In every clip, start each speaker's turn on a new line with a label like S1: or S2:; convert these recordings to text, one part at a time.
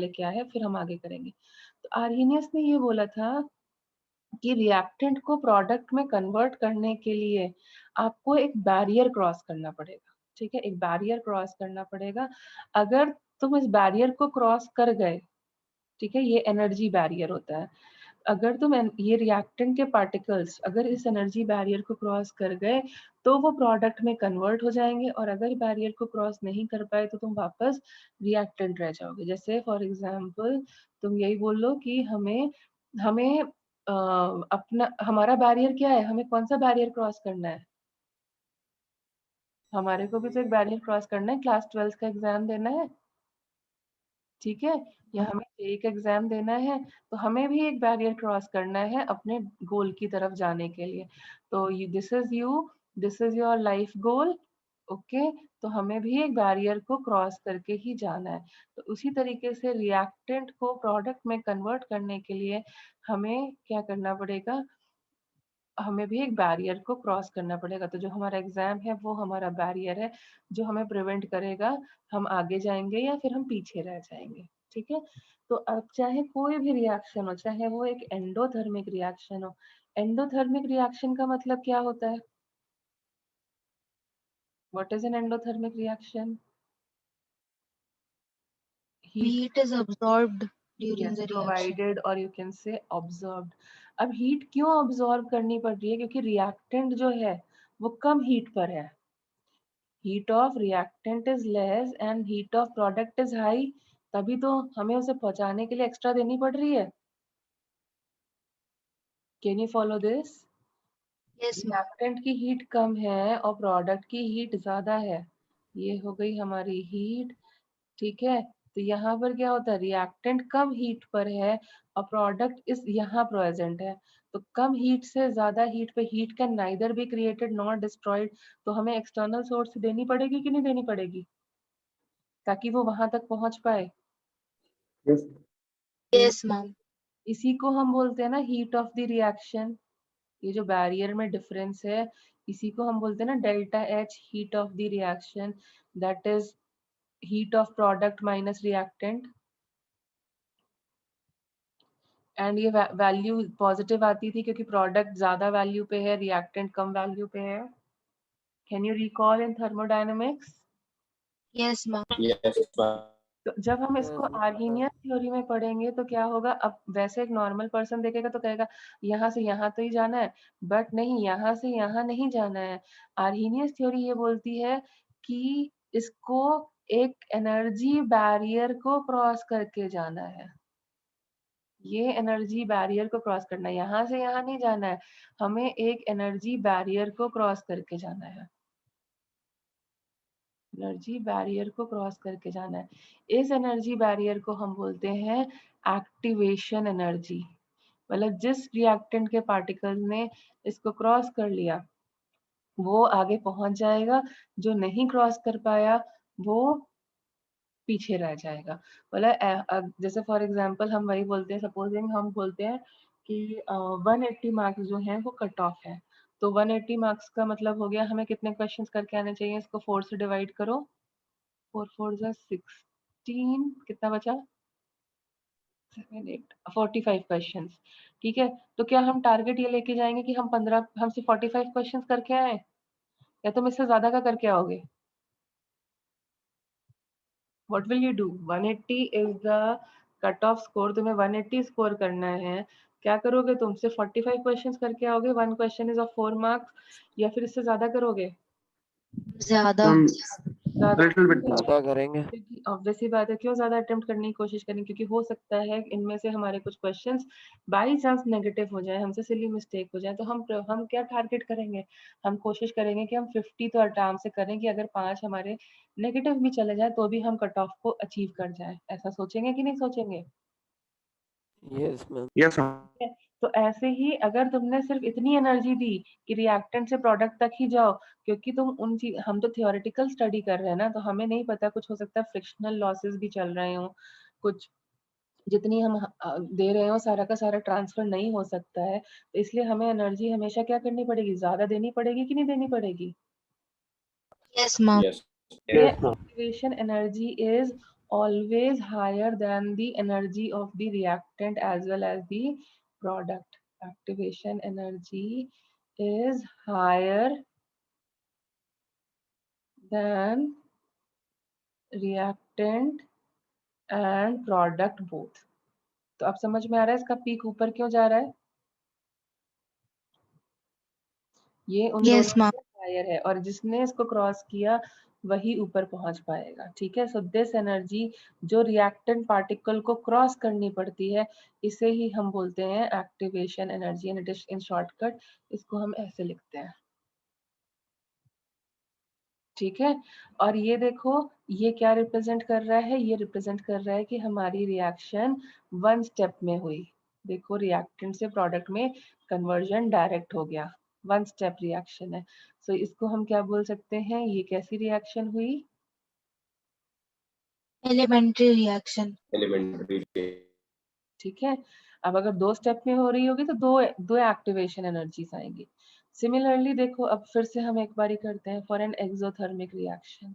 S1: क्या है, फिर हम आगे करेंगे। तो आर्हेनियस ने ये बोला था कि रिएक्टेंट को प्रोडक्ट में कन्वर्ट करने के लिए आपको एक बैरियर क्रॉस करना पड़ेगा, ठीक है, एक बैरियर क्रॉस करना पड़ेगा। अगर तुम इस बैरियर को क्रॉस कर गए, ठीक है, ये एनर्जी बैरियर होता है, अगर तुम ये रिएक्टेंट के पार्टिकल्स अगर इस एनर्जी बैरियर को क्रॉस कर गए तो वो प्रोडक्ट में कन्वर्ट हो जाएंगे, और अगर बैरियर को क्रॉस नहीं कर पाए तो तुम वापस रिएक्टेंट रह जाओगे। जैसे फॉर एग्जांपल तुम यही बोल लो कि हमें हमें अपना हमारा बैरियर क्या है, हमें कौन सा बैरियर क्रॉस करना है, हमारे को भी तो एक बैरियर क्रॉस करना है, क्लास 12 का एग्जाम देना है, ठीक है, या हमें एक एग्जाम देना है, तो हमें भी एक बैरियर क्रॉस करना है अपने गोल की तरफ जाने के लिए। तो this is your life goal, okay, तो हमें भी एक बैरियर को क्रॉस करके ही जाना है। तो उसी तरीके से रिएक्टेंट को प्रोडक्ट में कन्वर्ट करने के लिए हमें क्या करना पड़ेगा, हमें भी एक बैरियर को क्रॉस करना पड़ेगा। तो जो हमारा एग्जाम है वो हमारा बैरियर है जो हमें प्रिवेंट करेगा हम आगे जाएंगे या फिर हम पीछे रह जाएंगे, ठीक है। तो अब चाहे कोई भी रिएक्शन हो, चाहे वो एक एंडोथर्मिक रिएक्शन हो, एंडोथर्मिक रिएक्शन का मतलब क्या होता है, what is an endothermic reaction? Heat
S2: Heat is absorbed during
S1: yes
S2: the reaction.
S1: provided or you can say absorbed। अब हीट क्यों ऑब्जॉर्ब करनी पड़ रही है, क्योंकि रिएक्टेंट जो है वो कम हीट पर है, heat of reactant is less and heat of product is high, तभी तो हमें उसे पहुंचाने के लिए एक्स्ट्रा देनी पड़ रही है। Can you follow this?
S2: Yes, ma'am.
S1: Reactant की हीट कम है और प्रोडक्ट की हीट ज्यादा है, ये हो गई हमारी हीट, ठीक है। तो यहाँ पर क्या होता है, रिएक्टेंट कम हीट पर है और प्रोडक्ट इस यहाँ प्रेजेंट है, तो कम हीट से ज्यादा हीट पे heat can neither be created not destroyed, तो हमें एक्सटर्नल सोर्स देनी पड़ेगी कि नहीं देनी पड़ेगी ताकि वो वहां तक पहुंच पाए।
S3: Yes.
S2: Yes, ma'am.
S1: इसी को हम बोलते हैं ना हीट ऑफ द रिएक्शन, ये जो बैरियर में डिफरेंस है इसी को हम बोलते हैं ना delta H, heat of the reaction, that is heat of product minus reactant. And ये वैल्यू पॉजिटिव आती थी क्योंकि प्रोडक्ट ज्यादा वैल्यू पे है, रिएक्टेंट कम वैल्यू पे है। Can you recall in thermodynamics?
S2: Yes, ma'am.
S3: Yes, ma'am.
S1: तो जब हम इसको आर्हीनियस थ्योरी में पढ़ेंगे तो क्या होगा, अब वैसे एक नॉर्मल पर्सन देखेगा तो कहेगा यहाँ से यहाँ तो ही जाना है, बट नहीं, यहाँ से यहाँ नहीं जाना है। आर्हीनियस थ्योरी ये बोलती है कि इसको एक एनर्जी बैरियर को क्रॉस करके जाना है, ये एनर्जी बैरियर को क्रॉस करना है, यहाँ से यहाँ नहीं जाना है, हमें एक एनर्जी बैरियर को क्रॉस करके जाना है, एनर्जी बैरियर को क्रॉस करके जाना है। इस एनर्जी बैरियर को हम बोलते हैं एक्टिवेशन एनर्जी, मतलब जिस रिएक्टेंट के पार्टिकल ने इसको क्रॉस कर लिया वो आगे पहुंच जाएगा, जो नहीं क्रॉस कर पाया वो पीछे रह जाएगा। मतलब जैसे फॉर एग्जांपल हम वही बोलते हैं, सपोजिंग हम बोलते हैं कि 180 मार्क्स जो हैं वो कट ऑफ है, तो 180 मार्क्स का मतलब हो गया हमें कितने क्वेश्चंस करके आने चाहिए, इसको 4 से डिवाइड करो, 4 4 जा 16, कितना बचा, 7 8 45 क्वेश्चंस, ठीक है। तो क्या हम टारगेट ये लेके जाएंगे कि हम सिर्फ 45 क्वेश्चंस करके आए, या तुम इससे ज्यादा का करके आओगे? What will you do? 180 is the cut off score, तुम्हें 180 स्कोर करना है, क्या करोगे तुम, सिर्फ 45 क्वेश्चंस करके आओगे, 1 क्वेश्चन इज ऑफ 4 मार्क्स, या फिर इससे ज्यादा करोगे?
S2: ज्यादा।
S3: Some
S1: ज्यादा
S3: little bit more.
S4: ज्यादा करेंगे।
S1: क्योंकि ऑब्वियस सी बात है, क्यों ज्यादा अटेम्प्ट करने की कोशिश करें, क्योंकि हो सकता है इनमें से हमारे कुछ क्वेश्चंस बाई चांस नेगेटिव हो जाए, हमसे सिली मिस्टेक हो जाए, तो हम क्या टारगेट करेंगे, हम कोशिश करेंगे कि हम 50 तो आराम से करें कि अगर 5 हमारे नेगेटिव भी चले जाए तो भी हम कट ऑफ को अचीव कर जाए, ऐसा सोचेंगे कि नहीं सोचेंगे?
S4: Yes ma'am.
S3: Yes, ma'am.
S1: है। तो ऐसे ही अगर तुमने सिर्फ इतनी एनर्जी दी कि रिएक्टेंट से प्रोडक्ट तक ही जाओ, क्योंकि तुम उन चीज, हम तो थियोरेटिकल स्टडी कर रहे हैं ना, तो हमें नहीं पता, कुछ हो सकता है फ्रिक्शनल लॉसेस भी चल रहे हो, कुछ जितनी हम दे रहे हो सारा का सारा ट्रांसफर नहीं हो सकता है, तो इसलिए हमें एनर्जी हमेशा क्या करनी पड़ेगी, ज्यादा देनी पड़ेगी कि नहीं देनी पड़ेगी?
S2: Yes, ma'am.
S3: Yes.
S1: ये
S3: Yes, ma'am.
S1: Activation energy is always higher than the energy of the reactant as well as the product. Activation energy is higher than reactant and product both. तो अब समझ में आ रहा है इसका पीक ऊपर क्यों जा रहा है? ये उन
S2: Yes,
S1: दोनों
S2: ma'am.
S1: से हायर है और जिसने इसको क्रॉस किया वही ऊपर पहुंच पाएगा. ठीक है. सो दिस एनर्जी जो रिएक्टेंट पार्टिकल को क्रॉस करनी पड़ती है इसे ही हम बोलते हैं activation energy. And it is in shortcut इसको हम ऐसे लिखते हैं. ठीक है. और ये देखो ये क्या रिप्रेजेंट कर रहा है? ये रिप्रेजेंट कर रहा है कि हमारी रिएक्शन वन स्टेप में हुई. देखो रिएक्टेंट से प्रोडक्ट में कन्वर्जन डायरेक्ट हो गया. वन स्टेप रिएक्शन है. सो इसको हम क्या बोल सकते हैं? ये कैसी रिएक्शन हुई?
S2: Elementary reaction.
S3: Elementary.
S1: ठीक है. अब अगर दो स्टेप में हो रही होगी तो दो एक्टिवेशन एनर्जीज आएंगी. सिमिलरली देखो अब फिर से हम एक बारी करते हैं. For an exothermic reaction.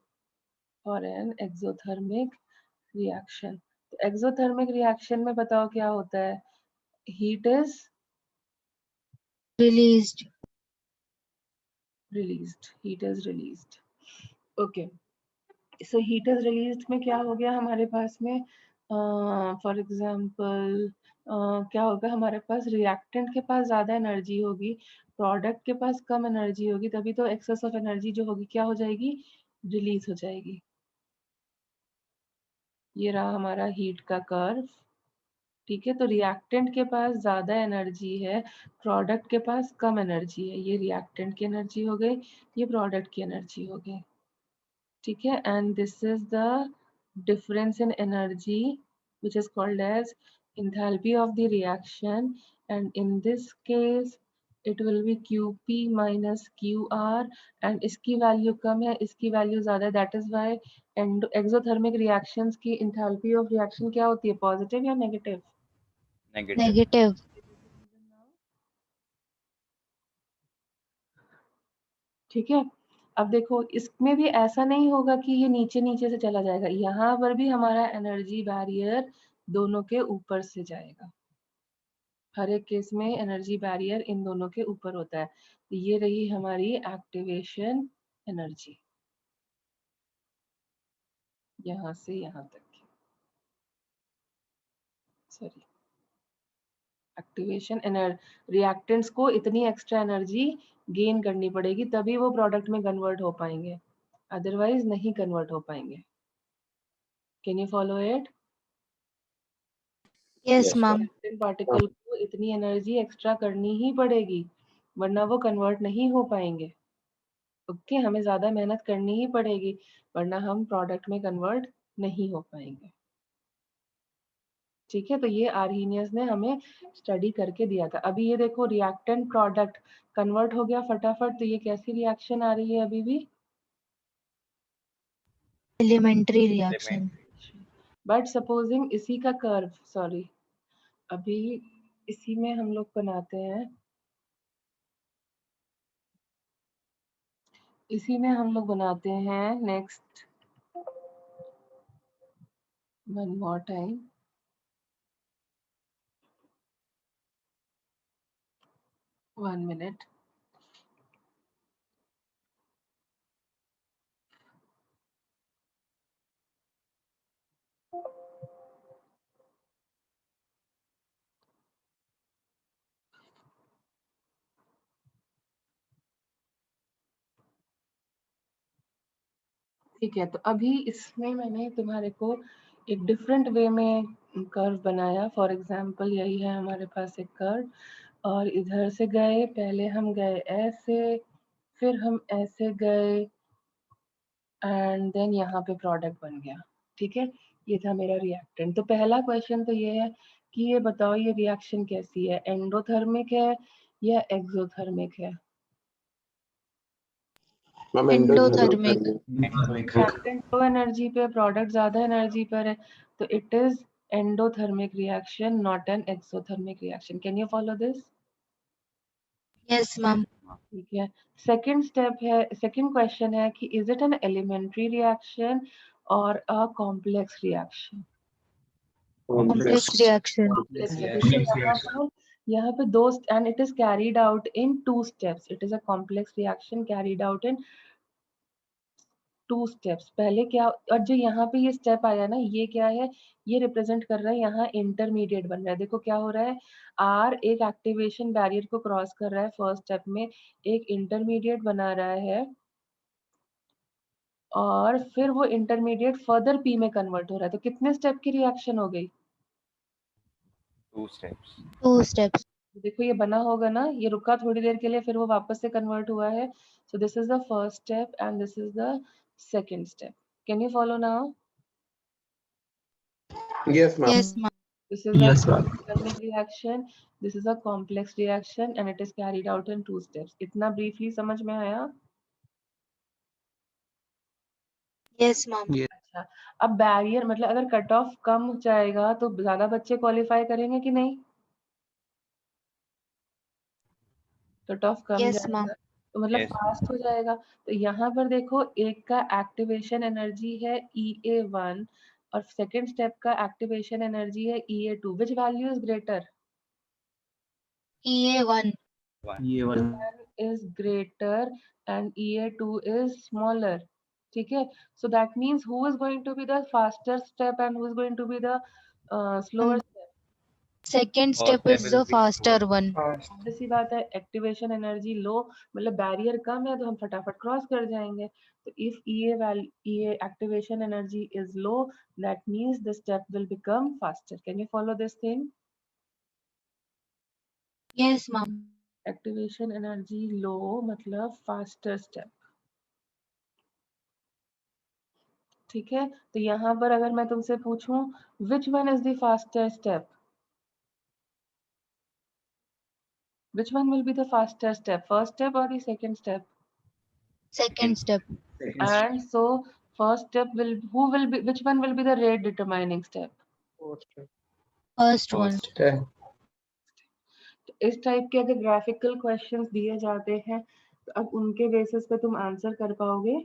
S1: For an exothermic reaction. तो एक्सोथर्मिक रिएक्शन में बताओ क्या होता है? Heat is
S2: Released.
S1: Released. Heat is released. Okay. So heat is released में क्या हो गया हमारे पास में? फॉर एग्जांपल क्या होगा हमारे पास? रिएक्टेंट के पास ज्यादा एनर्जी होगी, प्रोडक्ट के पास कम एनर्जी होगी, तभी तो एक्सेस ऑफ एनर्जी जो होगी क्या हो जाएगी? रिलीज हो जाएगी. ये रहा हमारा हीट का कर्व. ठीक है. तो रिएक्टेंट के पास ज्यादा एनर्जी है, प्रोडक्ट के पास कम एनर्जी है. ये रिएक्टेंट की एनर्जी हो गई, ये प्रोडक्ट की एनर्जी हो गई. ठीक है. And this is the difference in energy which is called as enthalpy of the reaction, and in this case it will be qp minus qr, and इसकी वैल्यू कम है, इसकी वैल्यू ज्यादा है. That is why exothermic reactions की enthalpy of reaction क्या होती है? Positive या नेगेटिव?
S2: Negative.
S1: ठीक है. अब देखो इसमें भी ऐसा नहीं होगा कि ये नीचे नीचे से चला जाएगा. यहाँ पर भी हमारा एनर्जी बैरियर दोनों के ऊपर से जाएगा. हर एक केस में एनर्जी बैरियर इन दोनों के ऊपर होता है. तो ये रही हमारी एक्टिवेशन एनर्जी यहाँ से यहाँ तक की. Sorry, activation energy. रिएक्टेंट्स को इतनी एक्स्ट्रा एनर्जी गेन करनी पड़ेगी तभी वो प्रोडक्ट में कन्वर्ट हो पाएंगे, अदरवाइज नहीं कन्वर्ट हो पाएंगे. Can you follow it?
S2: Yes,
S3: Yes,
S2: ma'am.
S1: Reactant particle को इतनी एनर्जी एक्स्ट्रा करनी ही पड़ेगी वरना वो कन्वर्ट नहीं हो पाएंगे. ओके. हमें ज्यादा मेहनत करनी ही पड़ेगी वरना हम प्रोडक्ट में कन्वर्ट नहीं हो पाएंगे. ठीक है. तो ये आर्हीनियस ने हमें स्टडी करके दिया था. अभी ये देखो रिएक्टेंट प्रोडक्ट कन्वर्ट हो गया फटाफट. तो ये कैसी रिएक्शन आ रही है अभी भी?
S2: Elementary reaction.
S1: बट सपोजिंग इसी का कर्व, सॉरी अभी इसी में हम लोग बनाते हैं, इसी में हम लोग बनाते हैं next. One more time. One minute. ठीक है. तो अभी इसमें मैंने तुम्हारे को एक डिफरेंट वे में कर्व बनाया. फॉर एग्जांपल यही है हमारे पास एक कर्व और इधर से गए, पहले हम गए ऐसे, फिर हम ऐसे गए एंड देन यहाँ पे प्रोडक्ट बन गया. ठीक है. ये था मेरा रिएक्टेंट. तो पहला क्वेश्चन तो ये है कि ये बताओ ये रिएक्शन कैसी है? एंडोथर्मिक है या एक्सोथर्मिक है?
S3: Ma'am
S2: Endothermic.
S1: Reactant low energy पे, प्रोडक्ट ज्यादा एनर्जी पर है, तो it is endothermic reaction, not an exothermic reaction. Can you follow this?
S2: Yes, ma'am.
S1: ठीक है. सेकंड स्टेप है, सेकंड क्वेश्चन है कि is it an elementary reaction or a complex reaction?
S2: Complex reaction.
S1: Complex reaction. यहाँ पे दो and it is carried out in 2 steps. It is a complex reaction carried out in 2 steps. पहले क्या, और जो यहाँ पे ये स्टेप आया ना, ये क्या है, ये रिप्रेजेंट कर रहा है यहाँ इंटरमीडिएट बन रहा है. देखो क्या हो रहा है, R एक एक्टिवेशन बैरियर को क्रॉस कर रहा है फर्स्ट स्टेप में, एक इंटरमीडिएट बना रहा है, और फिर वो इंटरमीडिएट फर्दर P में कन्वर्ट हो रहा है. तो कितने स्टेप की रिएक्शन हो गई?
S2: 2 steps.
S1: देखो ये बना होगा ना, ये रुका थोड़ी देर के लिए, फिर वो वापस से कन्वर्ट हुआ है. So this is the first step and this is the second step. Can you follow now?
S3: Yes, ma'am.
S2: Yes, ma'am.
S1: This is
S3: Yes,
S1: a
S3: ma'am.
S1: thermic reaction. This is a complex reaction and it is carried out in 2 steps. इतना briefly समझ में आया?
S2: Yes, ma'am.
S1: अच्छा, अब barrier मतलब अगर cut off कम हो जाएगा तो ज्यादा बच्चे क्वालिफाई करेंगे कि नहीं? कट ऑफ कम
S2: Yes,
S1: जाएगा
S2: ma'am.
S1: तो मतलब फास्ट हो जाएगा. तो यहाँ पर देखो, एक का एक्टिवेशन एनर्जी है EA1 और सेकंड स्टेप का एक्टिवेशन एनर्जी है EA2. Which value is greater?
S2: EA1.
S3: EA1.
S1: is greater and EA2 is smaller. ठीक है, so that means who is going to be the faster step and who is going to be the slower step?
S2: Second step is the faster one.
S1: obvious सी बात है, activation energy low, मतलब barrier कम है तो हम फटाफट cross कर जाएंगे. तो if EA activation energy is low, that means the step will become faster. Can you follow this thing?
S2: Yes, ma'am.
S1: Activation energy low मतलब फास्टर स्टेप. ठीक है, तो यहाँ पर अगर मैं तुमसे पूछूं which one is the faster step? Which one will be the faster step? First step or the second step?
S2: Second step.
S1: And so first step which one will be the rate determining step?
S2: First one.
S1: तो इस type के अगर graphical questions दिए जाते हैं तो अब उनके बेसिस पे तुम आंसर कर पाओगे.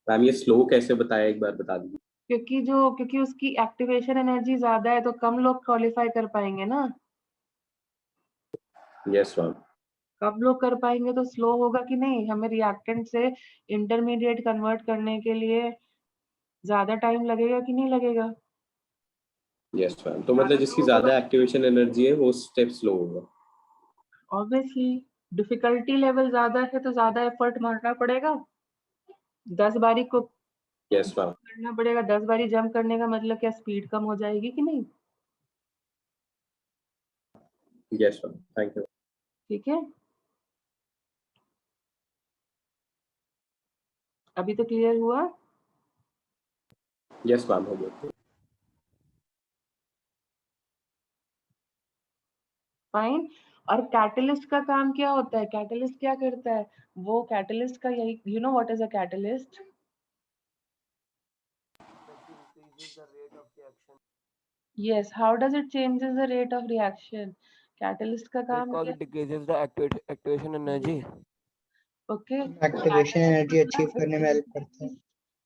S3: मैम ये स्लो कैसे बताया, एक बार बता दीजिए.
S1: क्योंकि उसकी एक्टिवेशन एनर्जी ज्यादा है तो कम लोग क्वालिफाई कर पाएंगे ना.
S3: Yes ma'am.
S1: कब लोग कर पाएंगे तो स्लो होगा कि नहीं. हमें रिएक्टेंट से इंटरमीडिएट कन्वर्ट करने के लिए ज्यादा टाइम लगेगा कि नहीं लगेगा?
S3: Yes ma'am. तो मतलब जिसकी ज्यादा एक्टिवेशन एनर्जी है वो स्टेप स्लो होगा.
S1: ऑब्वियसली डिफिकल्टी लेवल ज्यादा है तो ज्यादा एफर्ट मारना पड़ेगा. 10 बारी को
S3: यस मैम.
S1: करना पड़ेगा. 10 बारी जंप करने का मतलब क्या स्पीड कम हो जाएगी कि नहीं?
S3: Yes ma'am. Thank you.
S1: ठीक है, अभी तो क्लियर हुआ?
S3: यस मैम, हो गया.
S1: फाइन. और कैटलिस्ट का काम क्या होता है? कैटलिस्ट क्या करता है? वो कैटलिस्ट का यही, you know what is a catalyst? Yes, how does it changes the rate of reaction? Catalyst का काम
S4: Because
S1: क्या?
S4: it decreases the activation energy.
S1: Okay.
S5: Activation energy achieve करने में हेल्प करता है.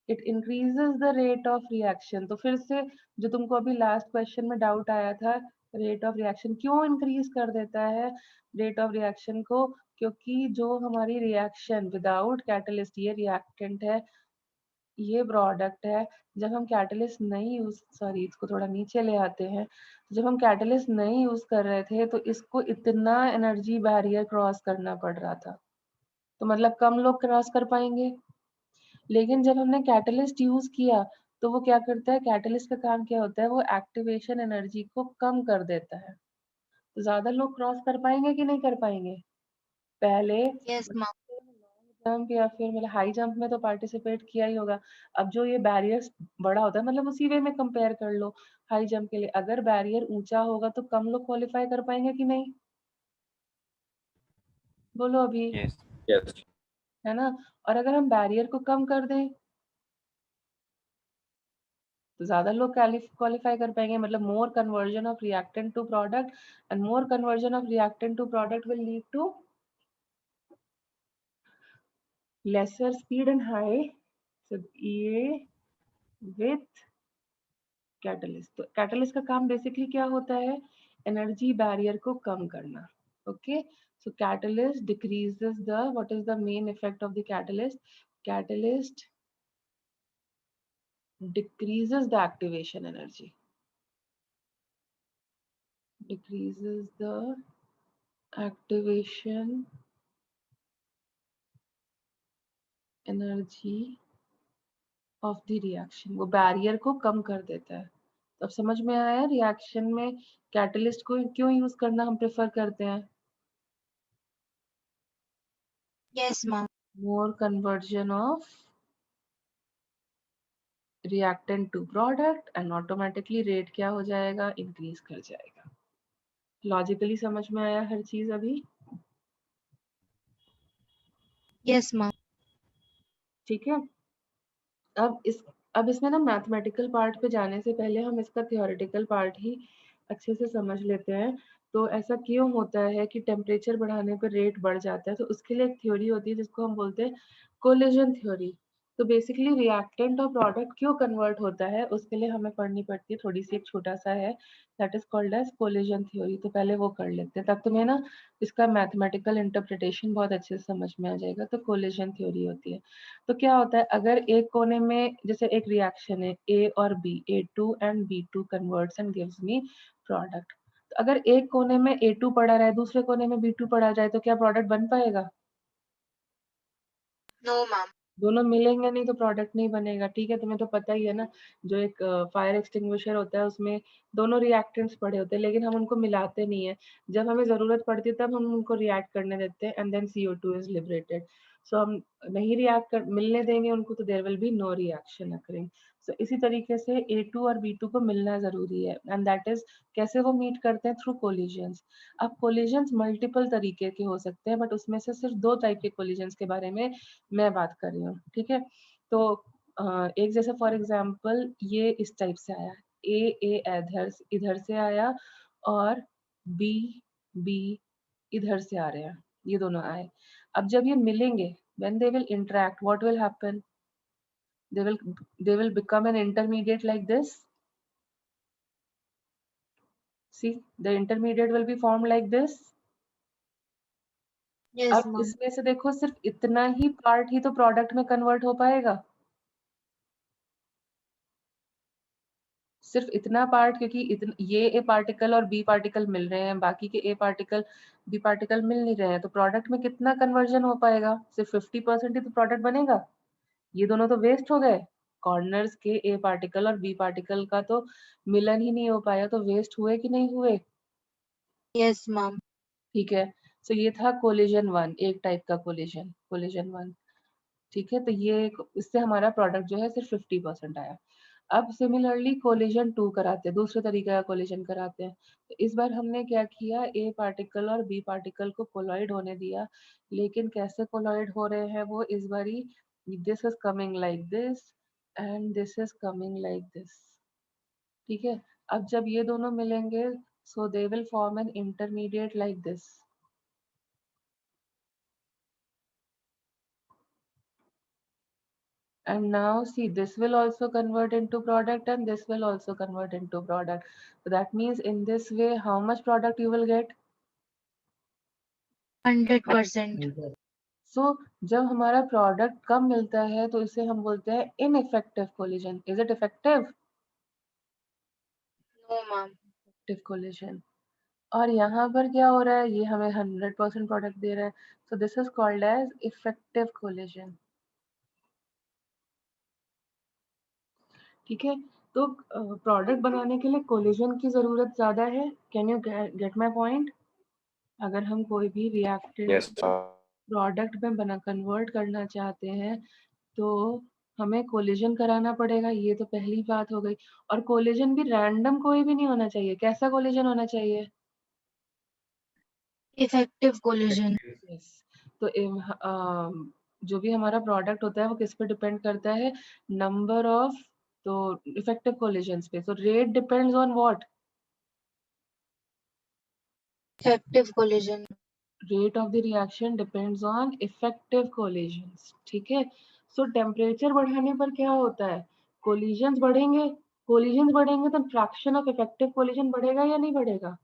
S1: It increases the rate of reaction. तो फिर से जो तुमको अभी लास्ट क्वेश्चन में डाउट आया था, रेट ऑफ रिएक्शन क्यों इंक्रीज कर देता है रेट ऑफ रिएक्शन को? क्योंकि जो हमारी रिएक्शन विदाउट कैटलिस्ट, ये रिएक्टेंट है, ये प्रोडक्ट है. जब हम कैटलिस्ट नहीं यूज, सॉरी इसको थोड़ा नीचे ले आते हैं, जब हम कैटलिस्ट नहीं यूज कर रहे थे तो इसको इतना एनर्जी बैरियर क्रॉस करना पड़ रहा था, तो मतलब कम लोग क्रॉस कर पाएंगे. लेकिन जब हमने कैटलिस्ट यूज किया तो वो क्या करता है, कैटलिस्ट का काम क्या होता है, वो एक्टिवेशन एनर्जी को कम कर देता है. तो ज्यादा लोग क्रॉस कर पाएंगे कि नहीं कर पाएंगे? पहले
S2: Yes, ma'am.
S1: जंप या फिर मतलब हाई जंप में तो पार्टिसिपेट किया ही होगा. अब जो ये बैरियर बड़ा होता है, मतलब उसी वे में कंपेयर कर लो. हाई जंप के लिए अगर बैरियर ऊंचा होगा तो कम लोग क्वालिफाई कर पाएंगे कि नहीं? बोलो अभी.
S3: यस.
S1: है ना. और अगर हम बैरियर को कम कर दें तो ज्यादा लोग क्वालिफाई कर पाएंगे. मतलब more conversion of reactant to product and more conversion of reactant to product will lead to lesser speed and high. So EA with catalyst. तो कैटलिस्ट का काम बेसिकली क्या होता है? एनर्जी बैरियर को कम करना। Okay, so catalyst decreases the, what is the main effect of the catalyst? Catalyst decreases the activation energy, decreases the activation energy of the reaction। वो barrier को कम कर देता है। तो अब समझ में आया रिएक्शन में कैटलिस्ट को क्यों यूज करना हम प्रेफर करते हैं?
S2: Yes, ma'am.
S1: More conversion of reactant to product and automatically rate क्या हो जाएगा? इंक्रीज कर जाएगा। लॉजिकली समझ में आया हर चीज अभी?
S2: Yes, ma'am.
S1: ठीक है। अब इसमें ना मैथमेटिकल पार्ट पे जाने से पहले हम इसका थियोरेटिकल पार्ट ही अच्छे से समझ लेते हैं। तो ऐसा क्यों होता है कि टेम्परेचर बढ़ाने पर रेट बढ़ जाता है? तो उसके लिए एक थ्योरी होती है जिसको हम बोलते हैं कोलिजन थ्योरी। तो बेसिकली रिएक्टेंट और प्रोडक्ट क्यों कन्वर्ट होता है उसके लिए हमें पढ़नी पड़ती है, थोड़ी सी एक छोटा सा है, that is called as collision theory. तो पहले वो कर लेते हैं, तब तुम्हें ना इसका मैथमेटिकल इंटरप्रिटेशन बहुत अच्छे से समझ में आ जाएगा। तो कोलिजन थ्योरी होती है, तो क्या होता है अगर एक कोने में जैसे एक रिएक्शन है A और B, A2 and B2 converts and gives me product. तो अगर एक कोने में A2 पड़ा रहे, दूसरे कोने में B2 पड़ा जाए, तो क्या प्रोडक्ट बन पाएगा?
S2: No, ma'am.
S1: दोनों मिलेंगे नहीं तो प्रोडक्ट नहीं बनेगा। ठीक है, तुम्हें तो पता ही है ना, जो एक फायर एक्सटिंग्विशर होता है उसमें दोनों रिएक्टेंट्स पड़े होते हैं, लेकिन हम उनको मिलाते नहीं है। जब हमें जरूरत पड़ती है तब हम उनको रिएक्ट करने देते हैं and then CO2 is liberated. So हम नहीं रिएक्ट कर मिलने देंगे उनको तो there will be no reaction occurring. So इसी तरीके से A2 और B2 को मिलना जरूरी है एंड दैट इज कैसे वो मीट करते हैं? Through collisions. अब कोलिजन्स मल्टीपल तरीके के हो सकते हैं, बट उसमें से सिर्फ 2 टाइप के कोलिजन्स के बारे में मैं बात कर रही हूँ। ठीक है, तो एक जैसे फॉर एग्जांपल ये इस टाइप से आया, ए इधर से आया और बी बी इधर से आ रहे हैं, ये दोनों आए। अब जब ये मिलेंगे, when they will interact, what will happen? They will become an intermediate like this. See, the intermediate will be formed like this.
S2: Yes,
S1: अब
S2: ma'am.
S1: इसमें से देखो सिर्फ इतना ही पार्ट ही तो प्रोडक्ट में कन्वर्ट हो पाएगा, सिर्फ इतना पार्ट, क्योंकि ये ए पार्टिकल और बी पार्टिकल मिल रहे हैं, बाकी के ए पार्टिकल बी पार्टिकल मिल नहीं रहे हैं, तो प्रोडक्ट में कितना कन्वर्जन हो पाएगा? सिर्फ 50% ही तो प्रोडक्ट बनेगा। ये दोनों तो वेस्ट हो गए, कॉर्नर्स के ए पार्टिकल और बी पार्टिकल का तो मिलन ही नहीं हो पाया, तो वेस्ट हुए कि नहीं हुए?
S2: Yes, ma'am.
S1: ठीक है, सो ये था कोलिजन 1, एक टाइप का कोलिजन 1। ठीक है, तो ये इससे हमारा प्रोडक्ट जो है सिर्फ 50% आया। अब सिमिलरली कोलिजन 2 कराते हैं, दूसरे तरीके का कोलिजन कराते हैं। तो इस बार हमने क्या किया, ए पार्टिकल और बी पार्टिकल को कोलॉइड होने दिया, लेकिन कैसे कोलॉइड हो रहे हैं वो इस बारी, this is coming like this and this is coming like this. ठीक है, अब जब ये दोनों मिलेंगे, so they will form an intermediate like this. And now see, this will also convert into product and this will also convert into product. So that means in this way, how much product you will get?
S2: 100%.
S1: So जब हमारा product कम मिलता है तो इसे हम बोलते हैं ineffective collision. Is it effective?
S2: No, ma'am.
S1: Effective collision. और यहाँ पर क्या हो रहा है, ये हमें 100% प्रोडक्ट दे रहा है, so this is called as effective collision. ठीक है, तो प्रोडक्ट बनाने के लिए कोलिजन की जरूरत ज्यादा है। Can you gate my point? अगर हम कोई भी रिएक्टेंट
S3: Yes.
S1: प्रोडक्ट में बना कन्वर्ट करना चाहते हैं तो हमें कोलिजन कराना पड़ेगा, ये तो पहली बात हो गई। और कोलिजन भी रैंडम कोई भी नहीं होना चाहिए, कैसा कोलिजन होना चाहिए?
S2: Effective collision.
S1: यस, तो जो भी हमारा प्रोडक्ट होता है वो किस पे डिपेंड करता है? नंबर ऑफ, तो इफेक्टिव कोलिजन्स पे। तो rate depends on what?
S2: Effective collision.
S1: Rate of the reaction depends on effective collisions. ठीक है, सो टेम्परेचर बढ़ाने पर क्या होता है? कोलिजन्स बढ़ेंगे तो फ्रैक्शन ऑफ इफेक्टिव कोलिजन बढ़ेगा या नहीं बढ़ेगा?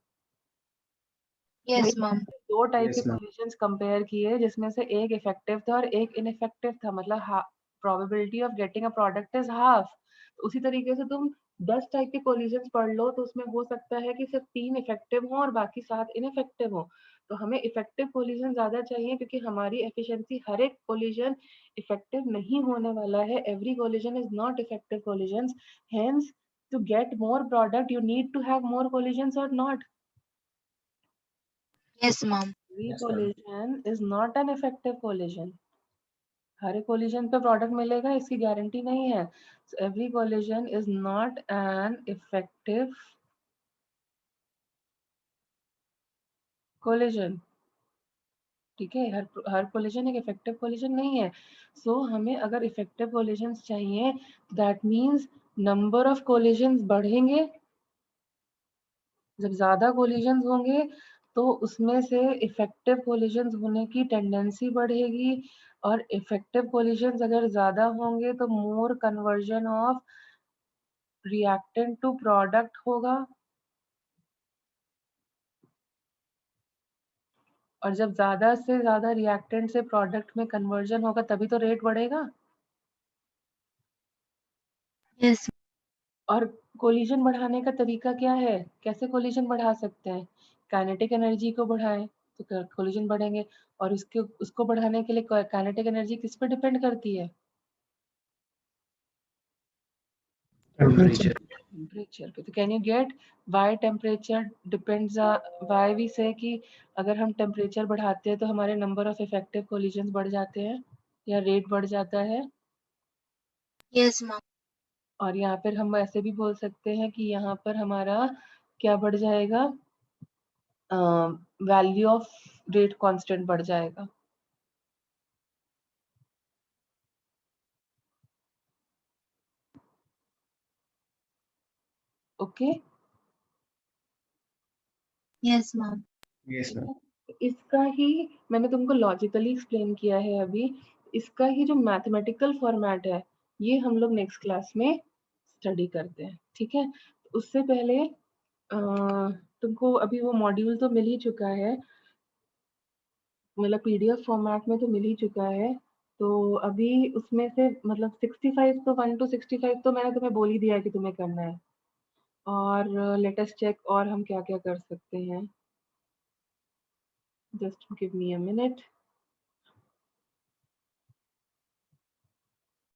S2: Yes,
S1: भाई
S2: ma'am.
S1: दो टाइप के
S5: Yes, ma'am.
S1: कोलिजन्स कंपेयर किए जिसमें से एक इफेक्टिव था और एक इनइफेक्टिव था, मतलब probability of getting a product is half. तो उसी तरीके से तुम 10 टाइप के कोलिजन्स पढ़ लो तो उसमें हो सकता है कि सिर्फ 3 इफेक्टिव हो और बाकी 7 इनइफेक्टिव हो। तो हमें इफेक्टिव कोलिजन ज्यादा चाहिए क्योंकि हमारी एफिशिएंसी हर एक कोलिजन इफेक्टिव नहीं होने वाला है। Every collision is not effective collisions, hence to get more product you need to have more collisions or not.
S2: Yes, ma'am.
S1: Every
S5: Yes, ma'am.
S1: collision is not an effective collision. हर एक collision पे product मिलेगा इसकी guarantee नहीं है. So every collision is not an effective collision. ठीक है, हर collision एक effective collision नहीं है. So हमें अगर effective collisions चाहिए, that means number of collisions बढ़ेंगे. जब ज्यादा कोलिजन्स होंगे तो उसमें से इफेक्टिव कोलिजन्स होने की टेंडेंसी बढ़ेगी और इफेक्टिव कोलिजन्स अगर ज्यादा होंगे तो more conversion of reactant to product होगा और जब ज्यादा से ज्यादा रिएक्टेंट से प्रोडक्ट में कन्वर्जन होगा तभी तो रेट बढ़ेगा।
S2: Yes.
S1: और कोलिजन बढ़ाने का तरीका क्या है, कैसे कोलिजन बढ़ा सकते हैं? काइनेटिक एनर्जी को बढ़ाएं तो कोलिजन बढ़ेंगे और उसको बढ़ाने के लिए काइनेटिक एनर्जी किस पे डिपेंड करती है?
S5: Temperature.
S1: टेम्परेचर पे। तो can you get why temperature depends, why we say कि अगर हम टेम्परेचर बढ़ाते हैं तो हमारे नंबर ऑफ इफेक्टिव कोलिजन्स बढ़ जाते हैं या रेट बढ़ जाता है।
S2: Yes, ma'am.
S1: और यहाँ पर हम ऐसे भी बोल सकते हैं कि यहाँ पर हमारा क्या बढ़ जाएगा, वैल्यू ऑफ रेट कांस्टेंट बढ़ जाएगा। Okay
S2: Yes, ma'am.
S5: Yes, ma'am.
S1: इसका ही मैंने तुमको लॉजिकली एक्सप्लेन किया है अभी। इसका ही जो मैथमेटिकल फॉर्मेट है ये हम लोग नेक्स्ट क्लास में स्टडी करते हैं, ठीक है? उससे पहले तुमको अभी वो मॉड्यूल तो मिल ही चुका है, मतलब पीडीएफ फॉर्मेट में तो मिल ही चुका है। तो अभी उसमें से मतलब 65 तो 1 to 65 तो मैंने तुम्हें बोल ही दिया है कि तुम्हें करना है। और लेटेस्ट चेक और हम क्या क्या कर सकते हैं। Just give me a minute.